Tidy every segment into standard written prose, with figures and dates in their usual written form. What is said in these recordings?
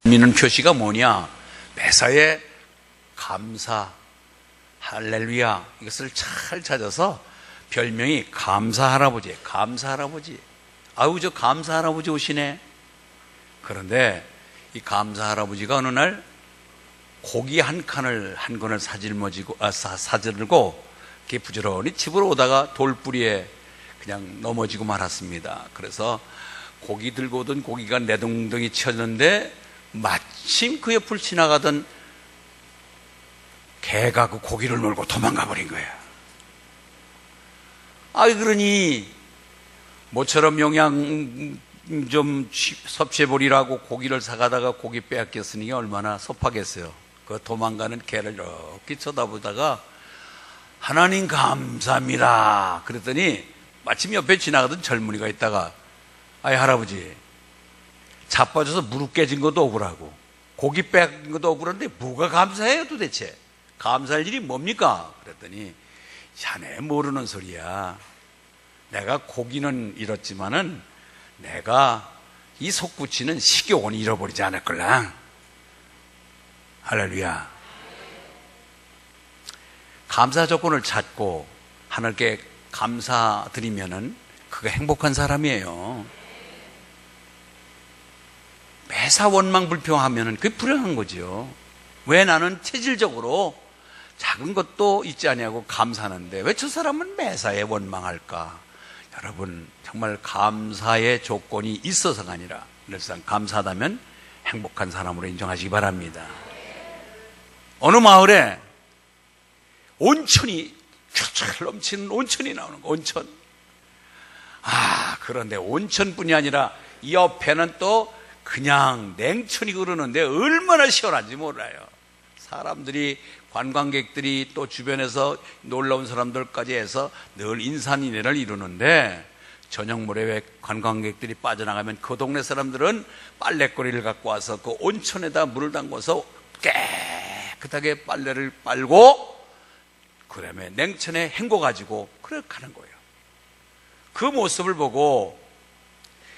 믿는 표시가 뭐냐? 매사에 감사, 할렐루야, 이것을 잘 찾아서 별명이 감사할아버지예요. 감사할아버지. 아유, 저 감사할아버지 오시네. 그런데 이 감사할아버지가 어느 날 고기 한 건을 사들고 이렇게 부지런히 집으로 오다가 돌뿌리에 그냥 넘어지고 말았습니다. 그래서 고기 들고 오던 고기가 내동댕이 치었는데 마침 그 옆을 지나가던 개가 그 고기를 몰고 도망가 버린 거야. 그러니 모처럼 영양 좀 섭취해보리라고 고기를 사가다가 고기 빼앗겼으니 얼마나 섭하겠어요. 그 도망가는 개를 이렇게 쳐다보다가 하나님 감사합니다 그랬더니 마침 옆에 지나가던 젊은이가 있다가 아이 할아버지, 자빠져서 무릎 깨진 것도 억울하고 고기 빼앗긴 것도 억울한데 뭐가 감사해요 도대체? 감사할 일이 뭡니까? 그랬더니 자네 모르는 소리야. 내가 고기는 잃었지만은 내가 이 속구치는 식욕은 잃어버리지 않을 걸랑. 할렐루야. 감사 조건을 찾고 하나님께 감사드리면은 그가 행복한 사람이에요. 매사 원망 불평하면은 그게 불행한 거죠. 왜 나는 체질적으로 작은 것도 있지 아니하고 감사하는데 왜 저 사람은 매사에 원망할까? 여러분, 정말 감사의 조건이 있어서가 아니라 늘상 감사하다면 행복한 사람으로 인정하시기 바랍니다. 어느 마을에 온천이 쫙쫙 넘치는 온천이 나오는 거, 온천. 그런데 온천뿐이 아니라 이 옆에는 또 그냥 냉천이 흐르는데 얼마나 시원한지 몰라요. 사람들이, 관광객들이 또 주변에서 놀러온 사람들까지 해서 늘 인산인해를 이루는데 저녁물에 왜 관광객들이 빠져나가면 그 동네 사람들은 빨래거리를 갖고 와서 그 온천에다 물을 담궈서 깨끗하게 빨래를 빨고 그 다음에 냉천에 헹궈 가지고 그렇게 가는 거예요. 그 모습을 보고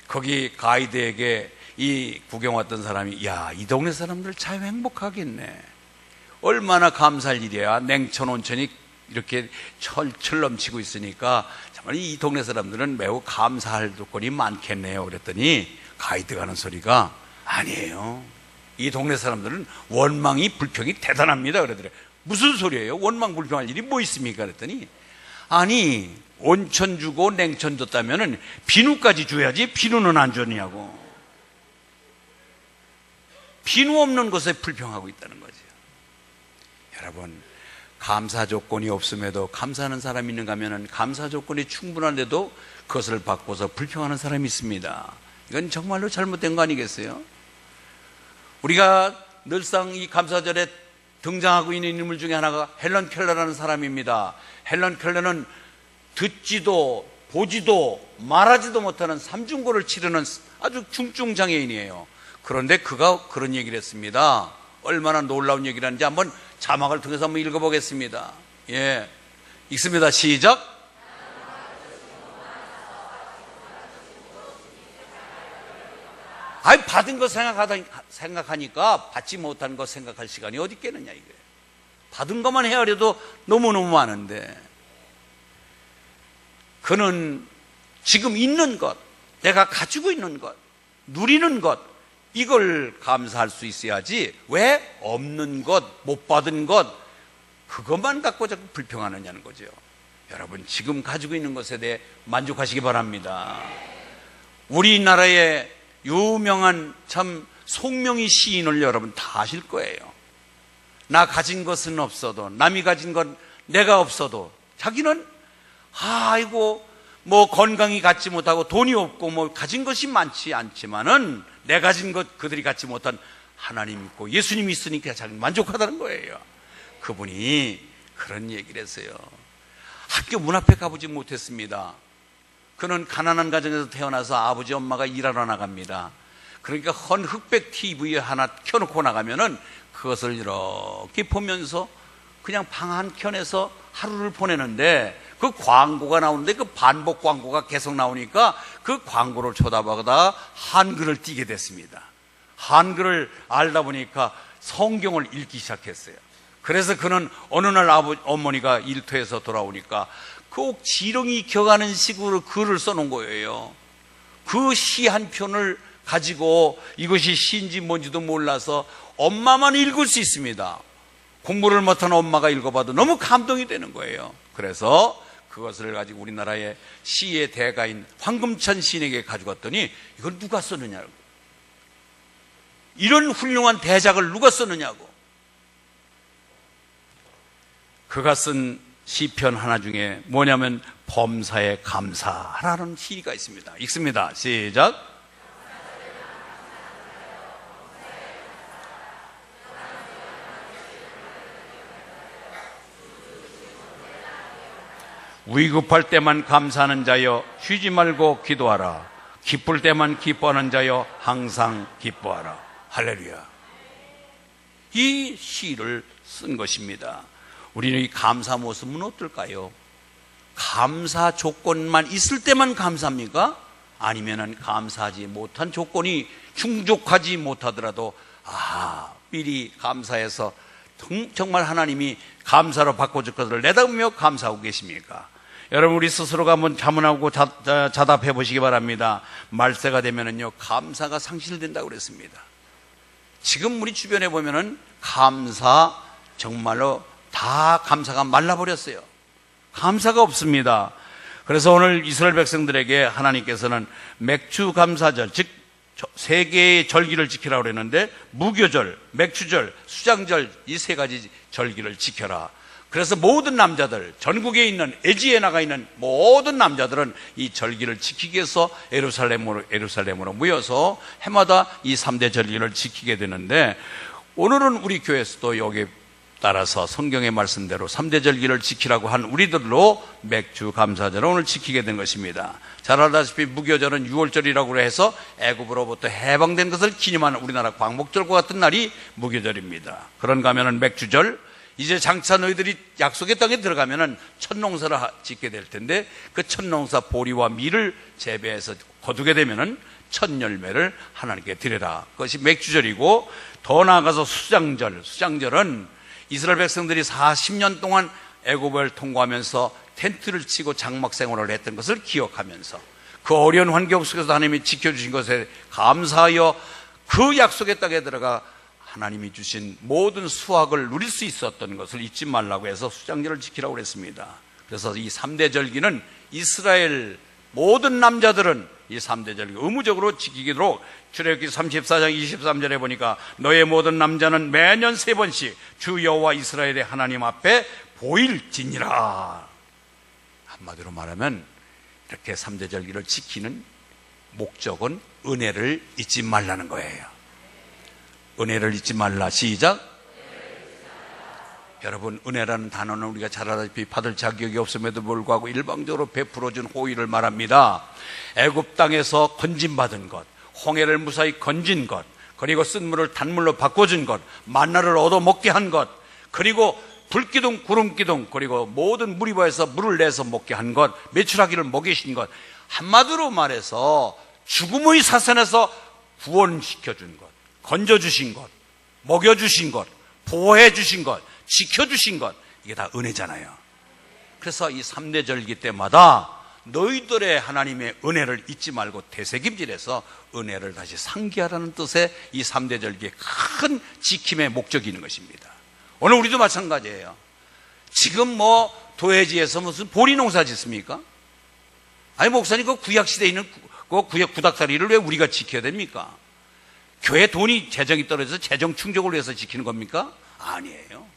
거기 가이드에게 이 구경 왔던 사람이 야, 이 동네 사람들 참 행복하겠네. 얼마나 감사할 일이야. 냉천 온천이 이렇게 철철 넘치고 있으니까 정말 이 동네 사람들은 매우 감사할 조건이 많겠네요. 그랬더니 가이드가 하는 소리가 아니에요. 이 동네 사람들은 원망이 불평이 대단합니다. 그러더래요. 무슨 소리예요? 원망 불평할 일이 뭐 있습니까? 그랬더니 아니, 온천 주고 냉천 줬다면은 비누까지 줘야지 비누는 안 줬냐고. 비누 없는 것에 불평하고 있다는 거죠. 여러분, 감사 조건이 없음에도 감사하는 사람이 있는가 하면 감사 조건이 충분한데도 그것을 바꿔서 불평하는 사람이 있습니다. 이건 정말로 잘못된 거 아니겠어요? 우리가 늘상 이 감사절에 등장하고 있는 인물 중에 하나가 헬런 켈러라는 사람입니다. 헬런 켈러는 듣지도 보지도 말하지도 못하는 삼중고를 치르는 아주 중증 장애인이에요. 그런데 그가 그런 얘기를 했습니다. 얼마나 놀라운 얘기를 하는지 한번 자막을 통해서 한번 읽어보겠습니다. 읽습니다. 시작. 받은 거 생각하니까 받지 못한 거 생각할 시간이 어디 있겠느냐 이거예요. 받은 것만 헤아려도 너무너무 많은데 그는 지금 있는 것, 내가 가지고 있는 것, 누리는 것, 이걸 감사할 수 있어야지 왜 없는 것, 못 받은 것 그것만 갖고 자꾸 불평하느냐는 거죠. 여러분, 지금 가지고 있는 것에 대해 만족하시기 바랍니다. 우리나라의 유명한 참 송명희 시인을 여러분 다 아실 거예요. 나 가진 것은 없어도, 남이 가진 건 내가 없어도 자기는 아이고 뭐 건강이 갖지 못하고 돈이 없고 뭐 가진 것이 많지 않지만은 내 가진 것 그들이 갖지 못한 하나님 있고 예수님이 있으니까 자기는 만족하다는 거예요. 그분이 그런 얘기를 했어요. 학교 문 앞에 가보지 못했습니다. 그는 가난한 가정에서 태어나서 아버지 엄마가 일하러 나갑니다. 그러니까 헌 흑백 TV 하나 켜놓고 나가면은 그것을 이렇게 보면서 그냥 방 한 켠에서 하루를 보내는데 그 광고가 나오는데 그 반복 광고가 계속 나오니까 그 광고를 쳐다보다가 한글을 띄게 됐습니다. 한글을 알다 보니까 성경을 읽기 시작했어요. 그래서 그는 어느 날 어머니가 일터에서 돌아오니까 꼭 지렁이 켜가는 식으로 글을 써놓은 거예요. 그 시 한 편을 가지고 이것이 시인지 뭔지도 몰라서 엄마만 읽을 수 있습니다. 공부를 못한 엄마가 읽어봐도 너무 감동이 되는 거예요. 그래서 그것을 가지고 우리나라의 시의 대가인 황금찬 시인에게 가져갔더니 이걸 누가 썼느냐고, 이런 훌륭한 대작을 누가 썼느냐고. 그가 쓴 시편 하나 중에 뭐냐면 범사에 감사하라는 시가 있습니다. 읽습니다. 시작. 위급할 때만 감사하는 자여 쉬지 말고 기도하라. 기쁠 때만 기뻐하는 자여 항상 기뻐하라. 할렐루야. 이 시를 쓴 것입니다. 우리는 이 감사 모습은 어떨까요? 감사 조건만 있을 때만 감사합니까? 아니면은 감사하지 못한 조건이 충족하지 못하더라도 미리 감사해서 정말 하나님이 감사로 바꿔줄 것을 내다보며 감사하고 계십니까? 여러분, 우리 스스로가 한번 자문하고 자답해 보시기 바랍니다. 말세가 되면은요, 감사가 상실된다고 그랬습니다. 지금 우리 주변에 보면은 감사, 정말로 다 감사가 말라버렸어요. 감사가 없습니다. 그래서 오늘 이스라엘 백성들에게 하나님께서는 맥주 감사절, 즉 세 개의 절기를 지키라고 그랬는데, 무교절, 맥주절, 수장절, 이 세 가지 절기를 지켜라. 그래서 모든 남자들, 전국에 있는, 애지에 나가 있는 모든 남자들은 이 절기를 지키기 위해서 예루살렘으로 모여서 해마다 이 3대 절기를 지키게 되는데, 오늘은 우리 교회에서도 여기에 따라서 성경의 말씀대로 3대 절기를 지키라고 한 우리들로 맥주 감사절을 오늘 지키게 된 것입니다. 잘 알다시피 무교절은 6월절이라고 해서 애굽으로부터 해방된 것을 기념하는 우리나라 광복절과 같은 날이 무교절입니다. 그런가 하면은 맥주절, 이제 장차 너희들이 약속의 땅에 들어가면은 첫 농사를 짓게 될 텐데, 그 첫 농사 보리와 밀을 재배해서 거두게 되면은 첫 열매를 하나님께 드려라. 그것이 맥주절이고, 더 나아가서 수장절은 이스라엘 백성들이 40년 동안 애굽을 통과하면서 텐트를 치고 장막 생활을 했던 것을 기억하면서 그 어려운 환경 속에서 하나님이 지켜주신 것에 감사하여 그 약속의 땅에 들어가 하나님이 주신 모든 수확을 누릴 수 있었던 것을 잊지 말라고 해서 수장절을 지키라고 그랬습니다. 그래서 이 3대 절기는 이스라엘 모든 남자들은 이 3대 절기 의무적으로 지키도록 출애굽기 34장 23절에 보니까 너의 모든 남자는 매년 3번씩 주 여호와 이스라엘의 하나님 앞에 보일지니라. 한마디로 말하면 이렇게 3대 절기를 지키는 목적은 은혜를 잊지 말라는 거예요. 은혜를 잊지 말라. 시작. 여러분, 은혜라는 단어는 우리가 잘 알다시피 받을 자격이 없음에도 불구하고 일방적으로 베풀어준 호의를 말합니다. 애굽 땅에서 건진받은 것, 홍해를 무사히 건진 것, 그리고 쓴물을 단물로 바꿔준 것, 만나를 얻어먹게 한 것, 그리고 불기둥, 구름기둥, 그리고 모든 무리바에서 물을 내서 먹게 한 것, 메추라기를 먹이신 것, 한마디로 말해서 죽음의 사선에서 구원시켜준 것, 건져주신 것, 먹여주신 것, 보호해주신 것, 지켜주신 것, 이게 다 은혜잖아요. 그래서 이 3대 절기 때마다 너희들의 하나님의 은혜를 잊지 말고 되새김질해서 은혜를 다시 상기하라는 뜻의 이 3대 절기의 큰 지킴의 목적이 있는 것입니다. 오늘 우리도 마찬가지예요. 지금 도해지에서 무슨 보리 농사 짓습니까? 아니, 목사님, 그 구약시대에 있는 그 구약 구닥다리를 왜 우리가 지켜야 됩니까? 교회 돈이 재정이 떨어져서 재정 충족을 위해서 지키는 겁니까? 아니에요.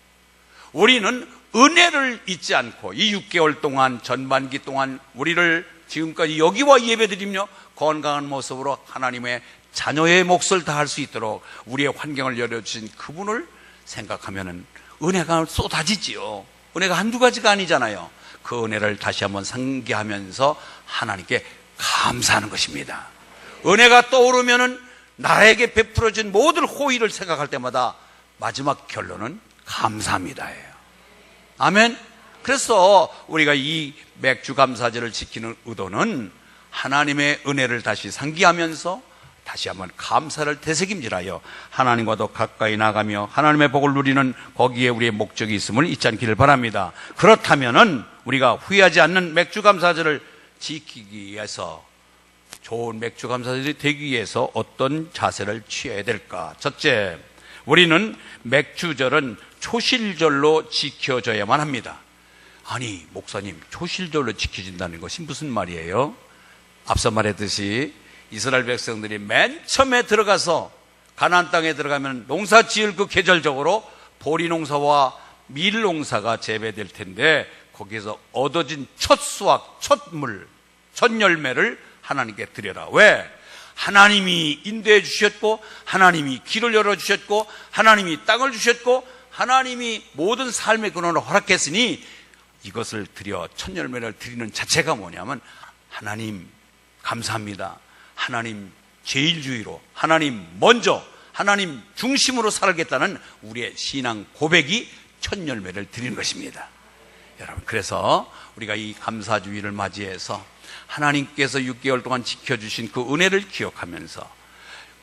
우리는 은혜를 잊지 않고 이 6개월 동안, 전반기 동안 우리를 지금까지 여기와 예배드리며 건강한 모습으로 하나님의 자녀의 몫을 다할 수 있도록 우리의 환경을 열어주신 그분을 생각하면은 은혜가 쏟아지지요. 은혜가 한두 가지가 아니잖아요. 그 은혜를 다시 한번 상기하면서 하나님께 감사하는 것입니다. 은혜가 떠오르면은 나에게 베풀어진 모든 호의를 생각할 때마다 마지막 결론은 감사합니다예요. 아멘. 그래서 우리가 이 맥주 감사절을 지키는 의도는 하나님의 은혜를 다시 상기하면서 다시 한번 감사를 되새김질하여 하나님과도 가까이 나가며 하나님의 복을 누리는 거기에 우리의 목적이 있음을 잊지 않기를 바랍니다. 그렇다면은 우리가 후회하지 않는 맥주 감사절을 지키기 위해서, 좋은 맥주 감사절이 되기 위해서 어떤 자세를 취해야 될까? 첫째, 우리는 맥주절은 초실절로 지켜져야만 합니다. 아니, 목사님, 초실절로 지켜진다는 것이 무슨 말이에요? 앞서 말했듯이 이스라엘 백성들이 맨 처음에 들어가서 가나안 땅에 들어가면 농사 지을 그 계절적으로 보리 농사와 밀 농사가 재배될 텐데, 거기에서 얻어진 첫 수확, 첫 물, 첫 열매를 하나님께 드려라. 왜? 하나님이 인도해 주셨고, 하나님이 길을 열어주셨고, 하나님이 땅을 주셨고, 하나님이 모든 삶의 근원을 허락했으니 이것을 드려 첫 열매를 드리는 자체가 뭐냐면, 하나님 감사합니다, 하나님 제일주의로, 하나님 먼저, 하나님 중심으로 살겠다는 우리의 신앙 고백이 첫 열매를 드리는 것입니다. 여러분, 그래서 우리가 이 감사주의를 맞이해서 하나님께서 6개월 동안 지켜주신 그 은혜를 기억하면서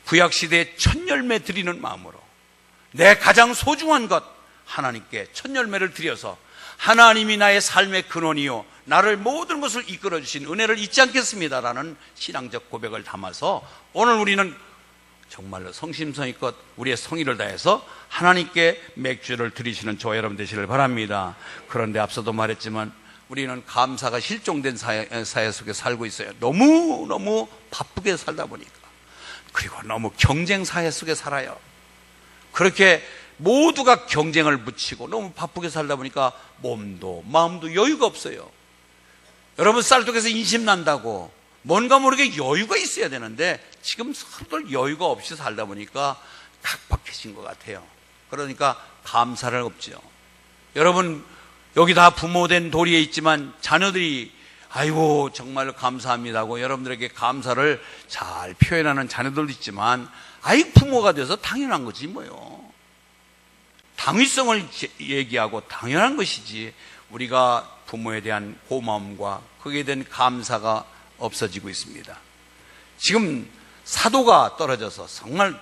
구약시대에 첫 열매 드리는 마음으로 내 가장 소중한 것 하나님께 첫 열매를 드려서 하나님이 나의 삶의 근원이요 나를 모든 것을 이끌어주신 은혜를 잊지 않겠습니다라는 신앙적 고백을 담아서 오늘 우리는 정말로 성심성의껏 우리의 성의를 다해서 하나님께 맥주를 드리시는 저와 여러분 되시길 바랍니다. 그런데 앞서도 말했지만 우리는 감사가 실종된 사회 속에 살고 있어요. 너무 바쁘게 살다 보니까, 그리고 너무 경쟁 사회 속에 살아요. 그렇게 모두가 경쟁을 붙이고 너무 바쁘게 살다 보니까 몸도 마음도 여유가 없어요. 여러분, 쌀떡에서 인심 난다고 뭔가 모르게 여유가 있어야 되는데 지금 서로들 여유가 없이 살다 보니까 각박해진 것 같아요. 그러니까 감사를 없죠. 여러분, 여기 다 부모된 도리에 있지만 자녀들이 아이고 정말 감사합니다고 여러분들에게 감사를 잘 표현하는 자녀들도 있지만, 아이 부모가 돼서 당연한 거지 뭐요. 당위성을 얘기하고 당연한 것이지, 우리가 부모에 대한 고마움과 거기에 대한 감사가 없어지고 있습니다. 지금 사도가 떨어져서 정말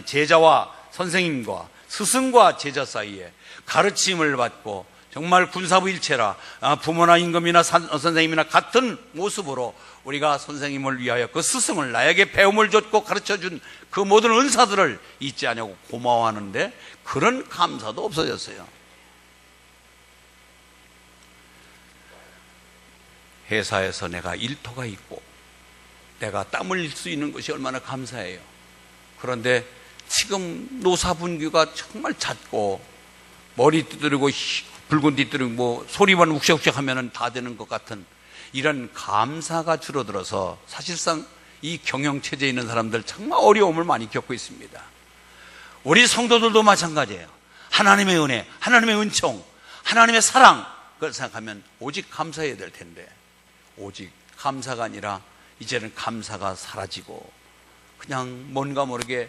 제자와 선생님과 스승과 제자 사이에 가르침을 받고 정말 군사부일체라 부모나 임금이나 선생님이나 같은 모습으로 우리가 선생님을 위하여 그 스승을 나에게 배움을 줬고 가르쳐준 그 모든 은사들을 잊지 않냐고 고마워하는데 그런 감사도 없어졌어요. 회사에서 내가 일터가 있고 내가 땀 흘릴 수 있는 것이 얼마나 감사해요. 그런데 지금 노사분규가 정말 잦고 머리 두드리고 붉은 뒤뜨리고 뭐 소리만 욱색욱색 하면 다 되는 것 같은 이런 감사가 줄어들어서 사실상 이 경영체제에 있는 사람들 정말 어려움을 많이 겪고 있습니다. 우리 성도들도 마찬가지예요. 하나님의 은혜, 하나님의 은총, 하나님의 사랑, 그걸 생각하면 오직 감사해야 될 텐데 오직 감사가 아니라 이제는 감사가 사라지고 그냥 뭔가 모르게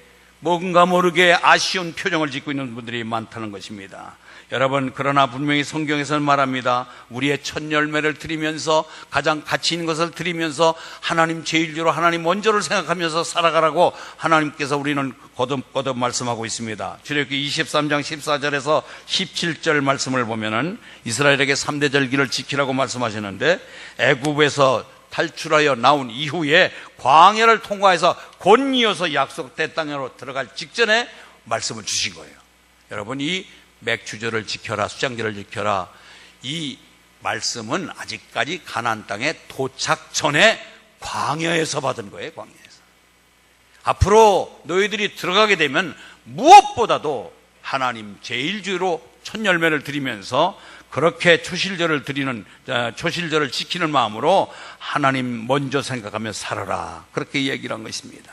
아쉬운 표정을 짓고 있는 분들이 많다는 것입니다. 여러분, 그러나 분명히 성경에서는 말합니다. 우리의 첫 열매를 드리면서 가장 가치 있는 것을 드리면서 하나님 제일주로 하나님 먼저를 생각하면서 살아가라고 하나님께서 우리는 거듭 말씀하고 있습니다. 출애굽기 23장 14절에서 17절 말씀을 보면은 이스라엘에게 3대 절기를 지키라고 말씀하셨는데, 애굽에서 탈출하여 나온 이후에 광야를 통과해서 곧 이어서 약속된 땅으로 들어갈 직전에 말씀을 주신 거예요. 여러분, 이 맥주절을 지켜라, 수장절을 지켜라, 이 말씀은 아직까지 가나안 땅에 도착 전에 광야에서 받은 거예요. 광야에서. 앞으로 너희들이 들어가게 되면 무엇보다도 하나님 제일주로 첫 열매를 드리면서 그렇게 초실절을 지키는 마음으로 하나님 먼저 생각하며 살아라, 그렇게 얘기를 한 것입니다.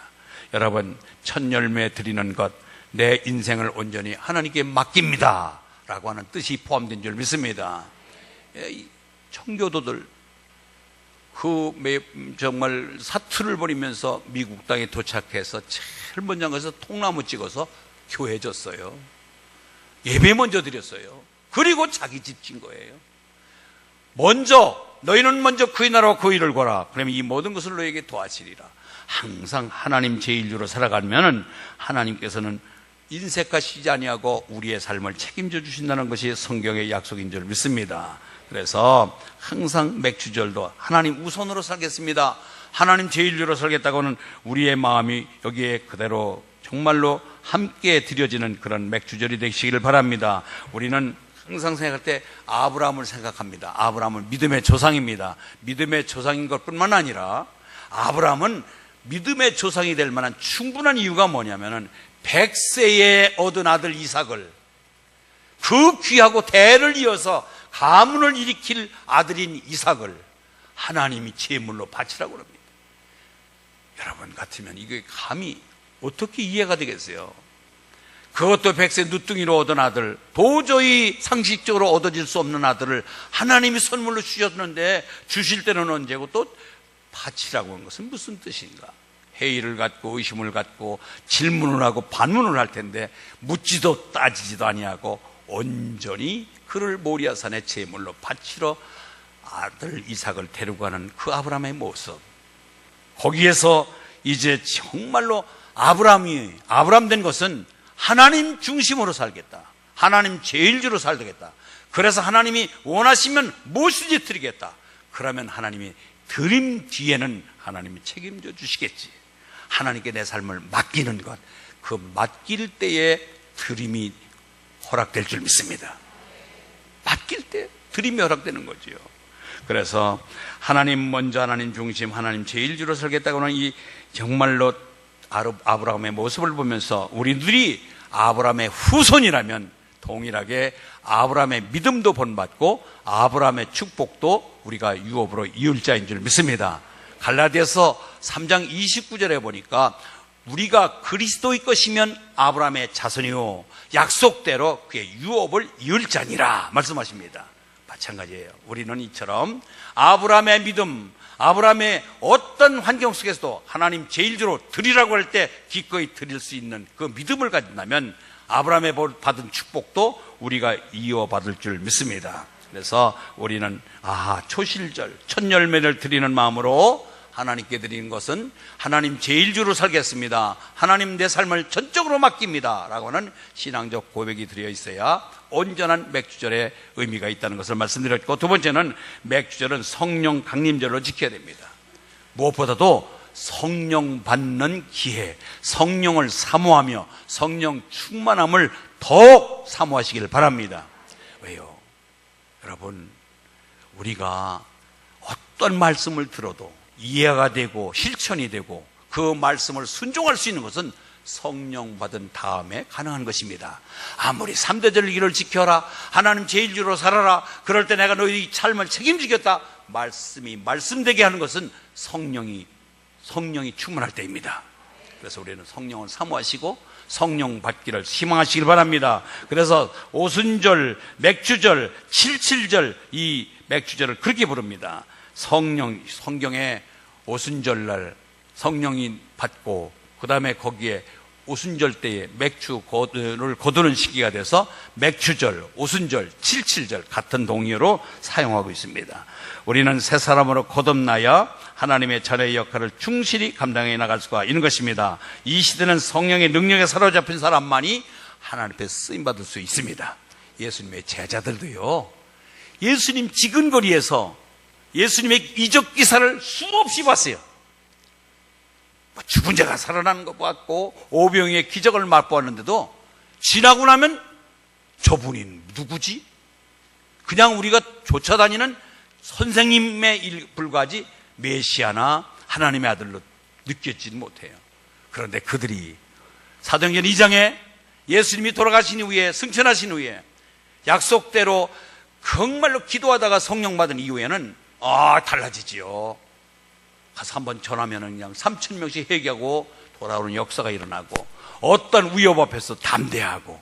여러분, 첫 열매 드리는 것, 내 인생을 온전히 하나님께 맡깁니다 라고 하는 뜻이 포함된 줄 믿습니다. 청교도들 정말 사투를 벌이면서 미국 땅에 도착해서 제일 먼저 가서 통나무 찍어서 교회 줬어요. 예배 먼저 드렸어요. 그리고 자기 집 진 거예요. 너희는 먼저 그의 나라와 그의 일을 구하라. 그러면 이 모든 것을 너에게 도와주리라. 항상 하나님 제1주로 살아가면은 하나님께서는 인색하시지 아니하고 우리의 삶을 책임져 주신다는 것이 성경의 약속인 줄 믿습니다. 그래서 항상 맥주절도 하나님 우선으로 살겠습니다, 하나님 제1주로 살겠다고는 우리의 마음이 여기에 그대로 정말로 함께 드려지는 그런 맥주절이 되시기를 바랍니다. 우리는 항상 생각할 때 아브라함을 생각합니다. 아브라함은 믿음의 조상입니다. 믿음의 조상인 것뿐만 아니라 아브라함은 믿음의 조상이 될 만한 충분한 이유가 뭐냐면은 100세에 얻은 아들 이삭을, 그 귀하고 대를 이어서 가문을 일으킬 아들인 이삭을 하나님이 제물로 바치라고 합니다. 여러분 같으면 이게 감히 어떻게 이해가 되겠어요? 그것도 100세 누뚱이로 얻은 아들, 도저히 상식적으로 얻어질 수 없는 아들을 하나님이 선물로 주셨는데 주실 때는 언제고 또 바치라고 하는 것은 무슨 뜻인가? 회의를 갖고 의심을 갖고 질문을 하고 반문을 할 텐데 묻지도 따지지도 아니하고 온전히 그를 모리아산의 제물로 바치러 아들 이삭을 데리고 가는 그 아브라함의 모습, 거기에서 이제 정말로 아브라함 된 것은 하나님 중심으로 살겠다, 하나님 제1주로 살겠다, 그래서 하나님이 원하시면 무엇이든지 드리겠다, 그러면 하나님이 드림 뒤에는 하나님이 책임져 주시겠지, 하나님께 내 삶을 맡기는 것, 그 맡길 때에 드림이 허락될 줄 믿습니다. 맡길 때 드림이 허락되는 거지요. 그래서 하나님 먼저, 하나님 중심, 하나님 제1주로 살겠다고 하는 이 정말로 아브라함의 모습을 보면서 우리들이 아브라함의 후손이라면 동일하게 아브라함의 믿음도 본받고 아브라함의 축복도 우리가 유업으로 이을 자인 줄 믿습니다. 갈라디아서 3장 29절에 보니까 우리가 그리스도의 것이면 아브라함의 자손이요 약속대로 그의 유업을 이을 자니라 말씀하십니다. 마찬가지예요. 우리는 이처럼 아브라함의 믿음, 아브라함의 어떤 환경 속에서도 하나님 제1주로 드리라고 할 때 기꺼이 드릴 수 있는 그 믿음을 가진다면 아브라함의 받은 축복도 우리가 이어받을 줄 믿습니다. 그래서 우리는 초실절, 첫 열매를 드리는 마음으로 하나님께 드리는 것은 하나님 제1주로 살겠습니다, 하나님 내 삶을 전적으로 맡깁니다 라고 하는 신앙적 고백이 들어 있어야 온전한 맥주절의 의미가 있다는 것을 말씀드렸고, 두 번째는 맥주절은 성령 강림절로 지켜야 됩니다. 무엇보다도 성령 받는 기회, 성령을 사모하며 성령 충만함을 더욱 사모하시길 바랍니다. 왜요? 여러분, 우리가 어떤 말씀을 들어도 이해가 되고 실천이 되고 그 말씀을 순종할 수 있는 것은 성령 받은 다음에 가능한 것입니다. 아무리 3대 절기를 지켜라, 하나님 제1주로 살아라, 그럴 때 내가 너희 삶을 책임지겠다 말씀이 말씀되게 하는 것은 성령이 충만할 때입니다. 그래서 우리는 성령을 사모하시고 성령 받기를 희망하시길 바랍니다. 그래서 오순절, 맥주절, 칠칠절, 이 맥주절을 그렇게 부릅니다. 성경에 오순절날 성령이 받고 그 다음에 거기에 오순절 때에 맥주를 거두는 시기가 돼서 맥주절, 오순절, 칠칠절 같은 동의어로 사용하고 있습니다. 우리는 새 사람으로 거듭나야 하나님의 자녀의 역할을 충실히 감당해 나갈 수가 있는 것입니다. 이 시대는 성령의 능력에 사로잡힌 사람만이 하나님 앞에 쓰임받을 수 있습니다. 예수님의 제자들도요, 예수님 지근거리에서 예수님의 이적 기사를 수없이 봤어요. 죽은 자가 살아나는 것 같고 오병이의 기적을 맛보았는데도 지나고 나면 저분이 누구지? 그냥 우리가 쫓아다니는 선생님에 불과하지 메시아나 하나님의 아들로 느껴지지 못해요. 그런데 그들이 사도행전 2장에 예수님이 돌아가신 이후에, 승천하신 후에 약속대로 정말로 기도하다가 성령 받은 이후에는 달라지지요. 가서 한번 전하면 그냥 3,000명씩 회개하고 돌아오는 역사가 일어나고, 어떤 위협 앞에서 담대하고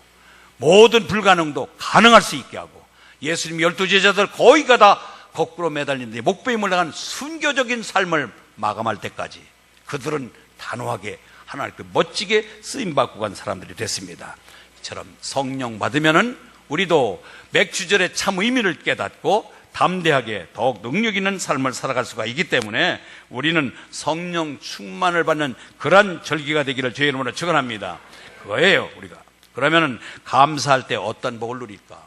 모든 불가능도 가능할 수 있게 하고, 예수님 12제자들 거의가 다 거꾸로 매달리는데 목베임을 당한 순교적인 삶을 마감할 때까지 그들은 단호하게 하나님께 멋지게 쓰임받고 간 사람들이 됐습니다. 이처럼 성령 받으면은 우리도 맥주절의 참 의미를 깨닫고 담대하게 더욱 능력 있는 삶을 살아갈 수가 있기 때문에 우리는 성령 충만을 받는 그런 절기가 되기를 주의 이름으로 축원합니다. 그거예요, 우리가. 그러면은 감사할 때 어떤 복을 누릴까?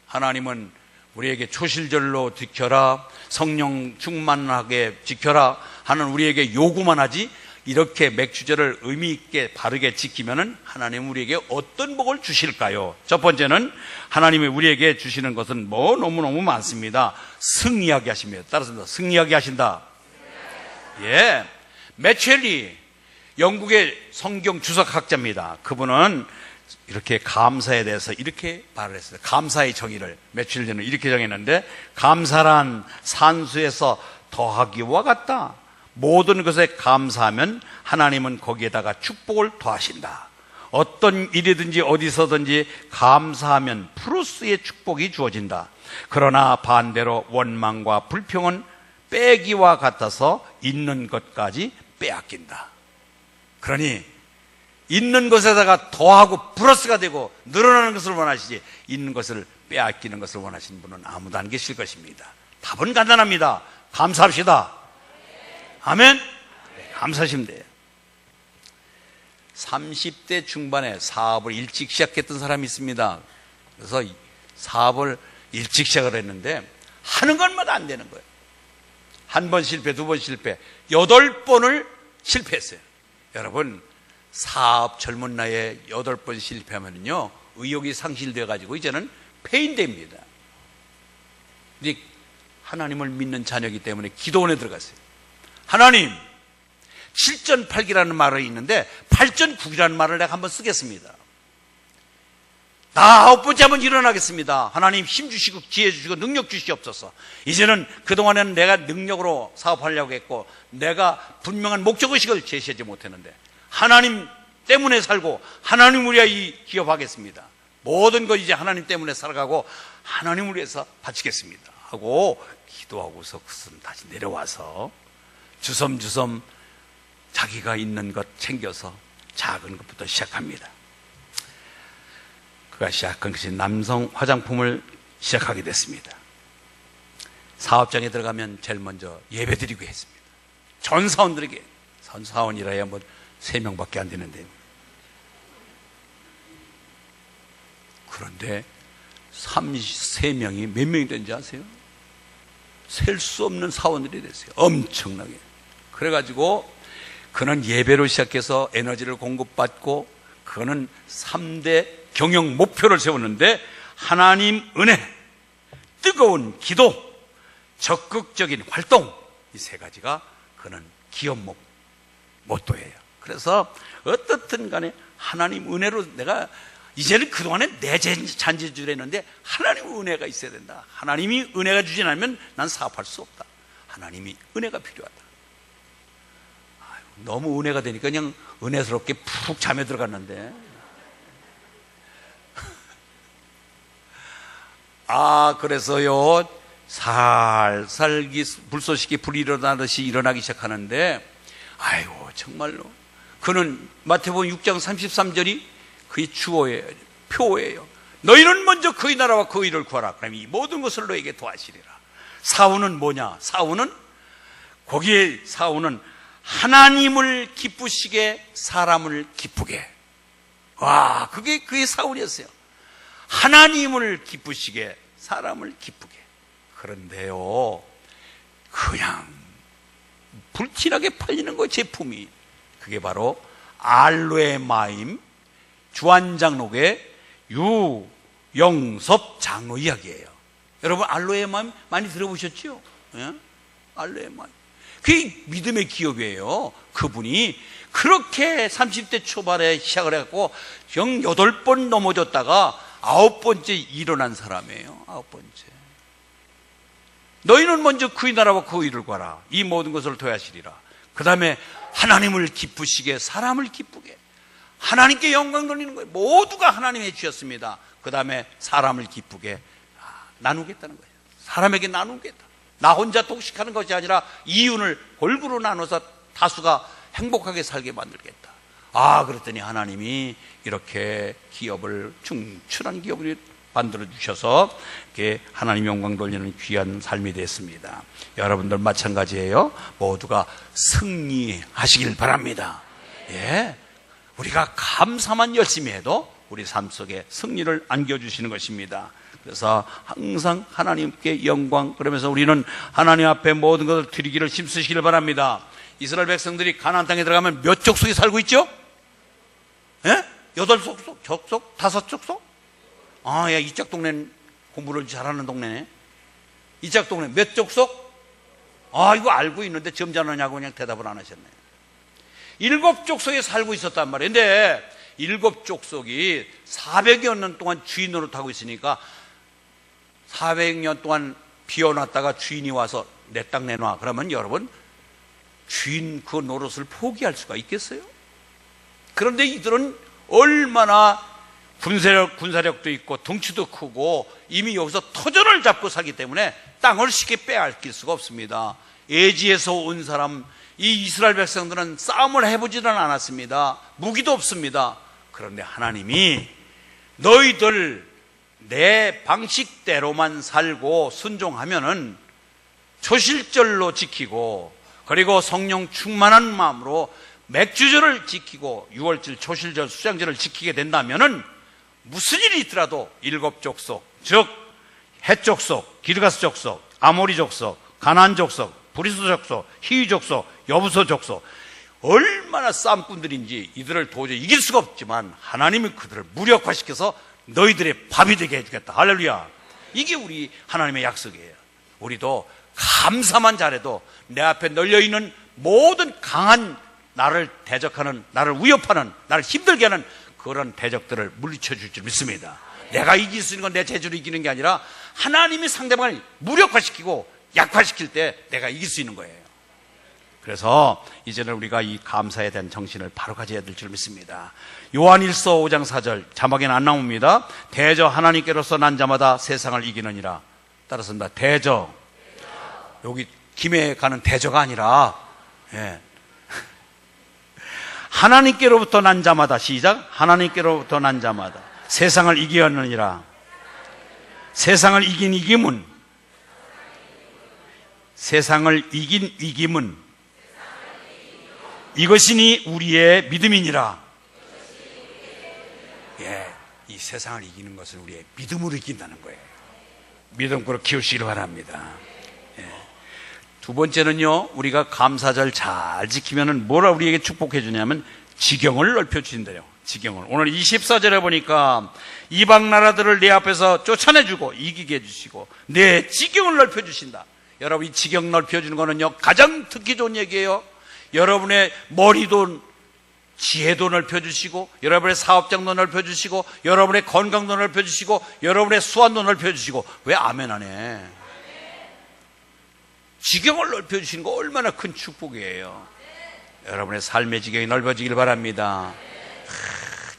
하나님은 우리에게 초실절로 지켜라, 성령 충만하게 지켜라 하는 우리에게 요구만 하지, 이렇게 맥주절을 의미 있게 바르게 지키면은 하나님 우리에게 어떤 복을 주실까요? 첫 번째는 하나님이 우리에게 주시는 것은 너무너무 많습니다. 승리하게 하십니다. 따라서 승리하게 하신다. 예, 매첼리, 영국의 성경 주석학자입니다. 그분은 이렇게 감사에 대해서 이렇게 말을 했어요. 감사의 정의를 며칠 전에 이렇게 정했는데, 감사란 산수에서 더하기와 같다. 모든 것에 감사하면 하나님은 거기에다가 축복을 더하신다. 어떤 일이든지 어디서든지 감사하면 플러스의 축복이 주어진다. 그러나 반대로 원망과 불평은 빼기와 같아서 있는 것까지 빼앗긴다. 그러니 있는 것에다가 더하고 플러스가 되고 늘어나는 것을 원하시지, 있는 것을 빼앗기는 것을 원하시는 분은 아무도 안 계실 것입니다. 답은 간단합니다. 감사합시다. 아멘. 네, 감사하시면 돼요. 30대 중반에 사업을 일찍 시작했던 사람이 있습니다. 그래서 사업을 일찍 시작을 했는데 하는 것마다 안 되는 거예요. 한 번 실패, 두 번 실패, 8번을 실패했어요. 여러분, 사업 젊은 나이에 8번 실패하면요, 의욕이 상실되어 가지고 이제는 폐인됩니다. 근데 하나님을 믿는 자녀이기 때문에 기도원에 들어갔어요. 하나님, 7전8기라는 말이 있는데 8전9기라는 말을 내가 한번 쓰겠습니다. 나 9번째 한번 일어나겠습니다. 하나님 힘 주시고 지혜 주시고 능력 주시옵소서. 이제는 그동안에는 내가 능력으로 사업하려고 했고 내가 분명한 목적의식을 제시하지 못했는데 하나님 때문에 살고 하나님을 위하여 이 기업하겠습니다. 모든 것 이제 하나님 때문에 살아가고 하나님을 위해서 바치겠습니다 하고 기도하고서 그것은 다시 내려와서 주섬주섬 자기가 있는 것 챙겨서 작은 것부터 시작합니다. 그가 시작한 것이 남성 화장품을 시작하게 됐습니다. 사업장에 들어가면 제일 먼저 예배드리고 했습니다. 전 사원들에게, 전 사원이라야 뭐 3명밖에 안 되는데, 그런데 33명이 몇 명이 된지 아세요? 셀 수 없는 사원들이 됐어요. 엄청나게. 그래가지고 그는 예배로 시작해서 에너지를 공급받고, 그는 3대 경영 목표를 세웠는데, 하나님 은혜, 뜨거운 기도, 적극적인 활동, 이 3가지가 그는 기업 모토예요. 그래서 어떻든 간에 하나님 은혜로, 내가 이제는 그동안에 내 잔재주를 했는데 하나님의 은혜가 있어야 된다. 하나님이 은혜가 주지 않으면 난 사업할 수 없다. 하나님이 은혜가 필요하다. 아유, 너무 은혜가 되니까 그냥 은혜스럽게 푹 잠에 들어갔는데, 그래서요 살살 불쏘시개 불이 일어나듯이 일어나기 시작하는데, 아이고 정말로 그는 마태복음 6장 33절이 그의 주어예요, 표예요. 너희는 먼저 그의 나라와 그의 의를 구하라. 그럼 이 모든 것을 너에게 도와주리라. 사우는 뭐냐? 사우는, 거기에 사우는 하나님을 기쁘시게 사람을 기쁘게. 와, 그게 그의 사울이었어요. 하나님을 기쁘시게 사람을 기쁘게. 그런데요, 그냥 불티나게 팔리는 거 제품이, 그게 바로 알로에 마임 주한장로의 유영섭 장로 이야기예요. 여러분 알로에 마임 많이 들어보셨죠? 예? 알로에 마임, 그게 믿음의 기업이에요. 그분이 그렇게 30대 초반에 시작을 해갖고 8번 넘어졌다가 9번째 일어난 사람이에요. 9번째. 너희는 먼저 그의 나라와 그의 의를 구하라. 이 모든 것을 더하시리라. 그 다음에 하나님을 기쁘시게 사람을 기쁘게. 하나님께 영광 돌리는 거예요. 모두가 하나님의 주였습니다. 그 다음에 사람을 기쁘게 나누겠다는 거예요. 사람에게 나누겠다. 나 혼자 독식하는 것이 아니라 이윤을 골고루 나눠서 다수가 행복하게 살게 만들겠다. 그랬더니 하나님이 이렇게 기업을, 충출한 기업을 만들어 주셔서 이렇게 하나님 영광 돌리는 귀한 삶이 됐습니다. 여러분들 마찬가지예요. 모두가 승리하시길 바랍니다. 예, 우리가 감사만 열심히 해도 우리 삶 속에 승리를 안겨주시는 것입니다. 그래서 항상 하나님께 영광, 그러면서 우리는 하나님 앞에 모든 것을 드리기를 힘쓰시길 바랍니다. 이스라엘 백성들이 가나안 땅에 들어가면 몇 족속이 살고 있죠? 예? 8족속? 족속? 5족속? 아, 야, 이짝 동네는 공부를 잘하는 동네네. 이짝 동네 몇 족속? 아, 이거 알고 있는데 점잖으냐고 그냥 대답을 안 하셨네. 7족속에 살고 있었단 말이에요. 근데 7족속이 400여 년 동안 주인 노릇하고 있으니까 400년 동안 비워놨다가 주인이 와서 내 땅 내놔. 그러면 여러분, 주인 그 노릇을 포기할 수가 있겠어요? 그런데 이들은 얼마나 군사력도 있고 덩치도 크고 이미 여기서 터전을 잡고 살기 때문에 땅을 쉽게 빼앗길 수가 없습니다. 애지에서 온 사람, 이 이스라엘 백성들은 싸움을 해보지는 않았습니다. 무기도 없습니다. 그런데 하나님이 너희들 내 방식대로만 살고 순종하면은 초실절로 지키고, 그리고 성령 충만한 마음으로 맥주절을 지키고 6월절 초실절 수장절을 지키게 된다면은 무슨 일이 있더라도 7족속, 즉 헷족속, 기르가스 족속, 아모리 족속, 가나안 족속, 브리스 족속, 히위 족속, 여부소 족속, 얼마나 싸움꾼들인지 이들을 도저히 이길 수가 없지만 하나님이 그들을 무력화시켜서 너희들의 밥이 되게 해주겠다. 할렐루야. 이게 우리 하나님의 약속이에요. 우리도 감사만 잘해도 내 앞에 널려있는 모든 강한 나를 대적하는, 나를 위협하는, 나를 힘들게 하는 그런 대적들을 물리쳐 줄 줄 믿습니다. 내가 이길 수 있는 건 내 재주로 이기는 게 아니라 하나님이 상대방을 무력화시키고 약화시킬 때 내가 이길 수 있는 거예요. 그래서 이제는 우리가 이 감사에 대한 정신을 바로 가져야 될 줄 믿습니다. 요한일서 5장 4절 자막에는 안 나옵니다. 대저 하나님께로서 난 자마다 세상을 이기느니라. 따라서입니다. 대저, 여기 김해 가는 대저가 아니라, 예, 하나님께로부터 난 자마다, 시작, 하나님께로부터 난 자마다 세상을 이기었느니라. 세상을 이긴 이김은, 세상을 이긴 이김은 이것이니 우리의 믿음이니라. 예, 이 세상을 이기는 것은 우리의 믿음으로 이긴다는 거예요. 믿음으로 키우시길 바랍니다. 예. 두 번째는요, 우리가 감사절 잘 지키면은 뭐라 우리에게 축복해 주냐면 지경을 넓혀 주신대요. 지경을. 오늘 24절에 보니까 이방 나라들을 내 앞에서 쫓아내주고 이기게 해주시고 내 지경을 넓혀 주신다. 여러분, 이 지경 넓혀 주는 거는요, 가장 듣기 좋은 얘기예요. 여러분의 머리도, 지혜도 넓혀주시고, 여러분의 사업장도 넓혀주시고, 여러분의 건강도 넓혀주시고, 여러분의 수완도 넓혀주시고. 왜 아멘 안 해? 지경을 넓혀주시는 거 얼마나 큰 축복이에요. 여러분의 삶의 지경이 넓어지길 바랍니다.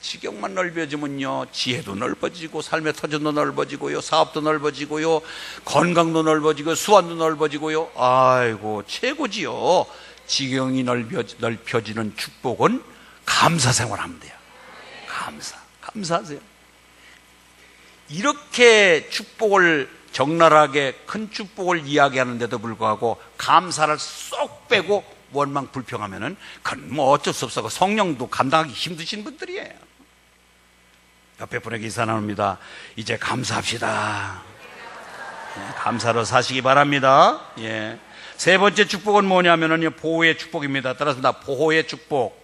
지경만 넓어지면요, 지혜도 넓어지고, 삶의 터전도 넓어지고요, 사업도 넓어지고요, 건강도 넓어지고, 수완도 넓어지고요. 아이고, 최고지요. 지경이 넓혀지는 축복은 감사 생활하면 돼요. 감사하세요. 이렇게 축복을, 적나라하게 큰 축복을 이야기하는데도 불구하고 감사를 쏙 빼고 원망 불평하면은 그건 뭐 어쩔 수 없어. 성령도 감당하기 힘드신 분들이에요. 옆에 분에게 인사 나눕니다. 이제 감사합시다. 감사로 사시기 바랍니다. 예. 세 번째 축복은 뭐냐면은 보호의 축복입니다. 따라서 보호의 축복.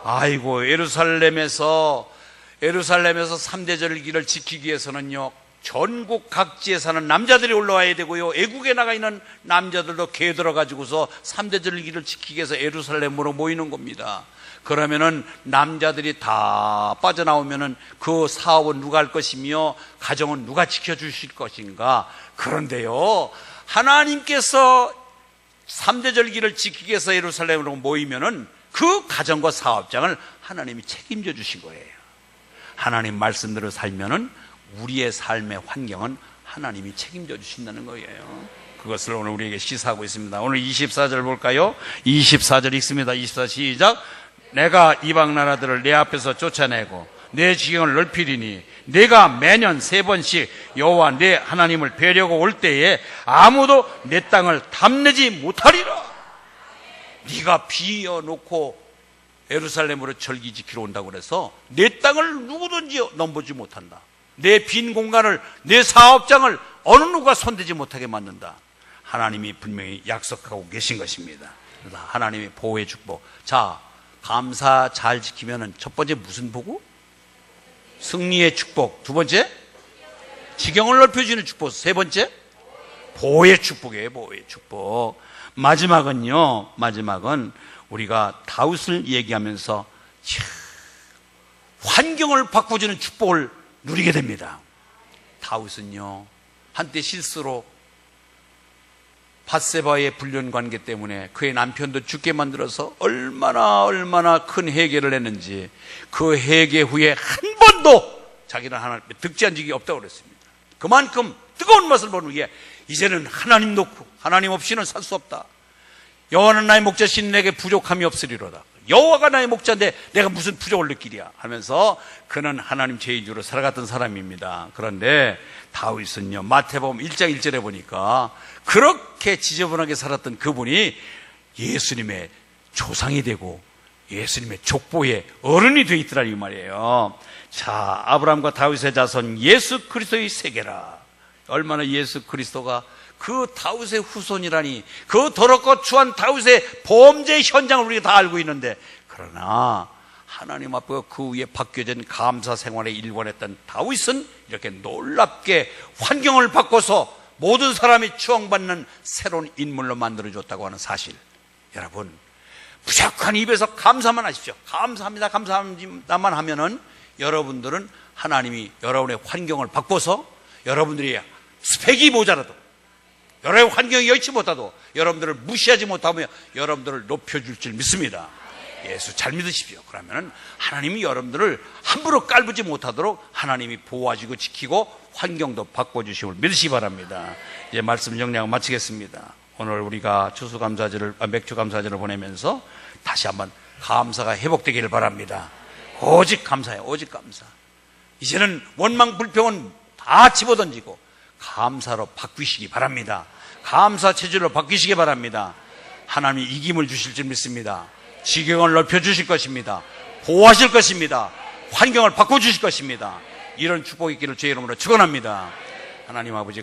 아이고, 예루살렘에서 3대 절기를 지키기 위해서는요, 전국 각지에 사는 남자들이 올라와야 되고요, 애국에 나가 있는 남자들도 개들어 가지고서 3대 절기를 지키기 위해서 예루살렘으로 모이는 겁니다. 그러면은 남자들이 다 빠져나오면은 그 사업은 누가 할 것이며 가정은 누가 지켜주실 것인가. 그런데요, 하나님께서 3대 절기를 지키기 위해서 예루살렘으로 모이면은 그 가정과 사업장을 하나님이 책임져 주신 거예요. 하나님 말씀대로 살면은 우리의 삶의 환경은 하나님이 책임져 주신다는 거예요. 그것을 오늘 우리에게 시사하고 있습니다. 오늘 24절 볼까요? 24절 읽습니다. 24 시작. 내가 이방 나라들을 내 앞에서 쫓아내고 내 지경을 넓히리니 내가 매년 3번씩 여호와 내 하나님을 뵈려고 올 때에 아무도 내 땅을 탐내지 못하리라. 네가 비어놓고 예루살렘으로 절기 지키러 온다고 그래서 내 땅을 누구든지 넘보지 못한다. 내 빈 공간을, 내 사업장을 어느 누가 손대지 못하게 만든다. 하나님이 분명히 약속하고 계신 것입니다. 그래서 하나님의 보호의 축복. 자, 감사 잘 지키면은 첫 번째 무슨 보고? 승리의 축복. 두 번째, 지경을 넓혀주는 축복. 세 번째, 보호의 축복이에요. 보호의 축복. 마지막은요, 마지막은 우리가 다윗을 얘기하면서 환경을 바꿔주는 축복을 누리게 됩니다. 다윗은요, 한때 실수로 밧세바의 불륜 관계 때문에 그의 남편도 죽게 만들어서 얼마나 큰 회개를 했는지, 그 회개 후에 한 번도 자기는 하나님께 득지한 적이 없다고 그랬습니다. 그만큼 뜨거운 맛을 본 후에 이제는 하나님 놓고 하나님 없이는 살 수 없다. 여호와는 나의 목자신 내게 부족함이 없으리로다. 여호와가 나의 목자인데 내가 무슨 부족을 느끼랴 하면서 그는 하나님 제2주로 살아갔던 사람입니다. 그런데 다윗은요, 마태복음 1장 1절에 보니까 그렇게 지저분하게 살았던 그분이 예수님의 조상이 되고 예수님의 족보의 어른이 되어 있더라 이 말이에요. 자, 아브라함과 다윗의 자손 예수 그리스도의 세계라. 얼마나 예수 그리스도가 그 다윗의 후손이라니, 그 더럽고 추한 다윗의 범죄 현장을 우리가 다 알고 있는데, 그러나 하나님 앞에 그 위에 바뀌어진 감사 생활에 일관했던 다윗은 이렇게 놀랍게 환경을 바꿔서 모든 사람이 추앙받는 새로운 인물로 만들어줬다고 하는 사실, 여러분 무조건 입에서 감사만 하십시오. 감사합니다, 감사합니다만 하면은 여러분들은 하나님이 여러분의 환경을 바꿔서 여러분들이 스펙이 모자라도, 여러분의 환경이 여의치 못하도 여러분들을 무시하지 못하며 여러분들을 높여줄 줄 믿습니다. 예수 잘 믿으십시오. 그러면 하나님이 여러분들을 함부로 깔보지 못하도록 하나님이 보호하시고 지키고 환경도 바꿔주심을 믿으시기 바랍니다. 이제 말씀 정리하고 마치겠습니다. 오늘 우리가 맥주 감사제를 보내면서 다시 한번 감사가 회복되기를 바랍니다. 오직 감사해요. 오직 감사. 이제는 원망 불평은 다 집어던지고 감사로 바뀌시기 바랍니다. 감사 체질로 바뀌시기 바랍니다. 하나님이 이김을 주실 줄 믿습니다. 지경을 넓혀주실 것입니다. 보호하실 것입니다. 환경을 바꿔주실 것입니다. 이런 축복이 있기를 주의 이름으로 축원합니다. 하나님 아버지